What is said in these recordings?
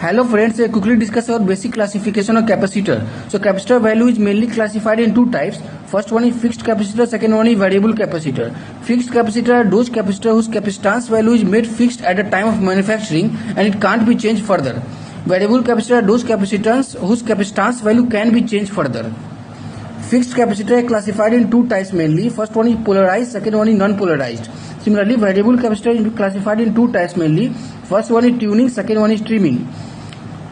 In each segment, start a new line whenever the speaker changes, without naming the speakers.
Hello friends, I quickly discuss our basic classification of capacitor. So capacitor value is mainly classified in two types. First one is fixed capacitor, second one is variable capacitor. Fixed capacitor are those capacitor whose capacitance value is made fixed at the time of manufacturing and it can't be changed further. Variable capacitor are those capacitance whose capacitance value can be changed further. Fixed capacitor are classified in two types mainly. First one is polarized, second one is non-polarized. Similarly, variable capacitor is classified in two types mainly. First one is tuning, second one is trimming.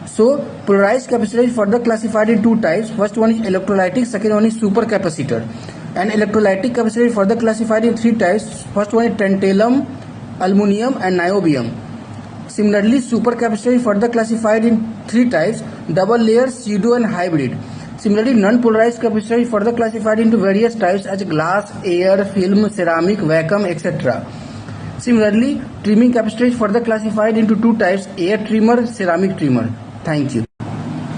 So polarized capacitor is further classified in two types. First one is electrolytic, second one is supercapacitor. And electrolytic capacitor is further classified in three types. First one is tantalum, aluminum and niobium. Similarly, supercapacitor is further classified in three types: double layer, pseudo and hybrid. Similarly, non-polarized capacitor is further classified into various types as glass, air, film, ceramic, vacuum, etc. Similarly, trimming capacitor is further classified into two types: air trimmer, ceramic trimmer. Thank you.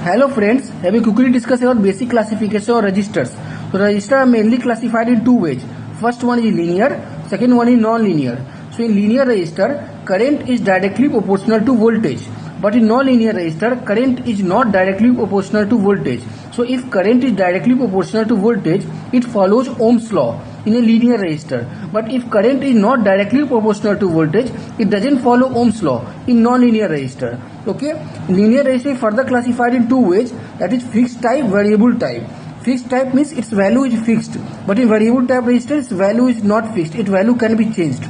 Hello friends, I will quickly discuss about basic classification of resistors. So resistors are mainly classified in two ways. First one is linear, second one is non-linear. So in linear resistor, current is directly proportional to voltage. But in non-linear resistor, current is not directly proportional to voltage. So if current is directly proportional to voltage, it follows Ohm's law in a linear resistor. But if current is not directly proportional to voltage, it doesn't follow Ohm's law in non-linear resistor. Okay, linear resistor is further classified in two ways, that is fixed type, variable type. Fixed type means its value is fixed, but in variable type resistor, its value is not fixed, its value can be changed.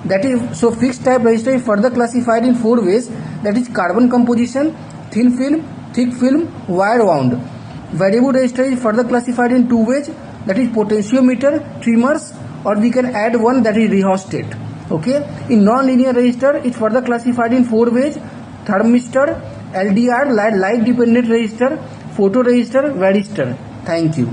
That is, so fixed type resistor is further classified in four ways, that is carbon composition, thin film, thick film, wire wound. Variable resistor is further classified in two ways, that is potentiometer, trimmers, or we can add one, that is rheostat. Okay, in non-linear resistor it's further classified in four ways: thermistor, LDR, light dependent resistor, photoresistor, varistor. Thank you.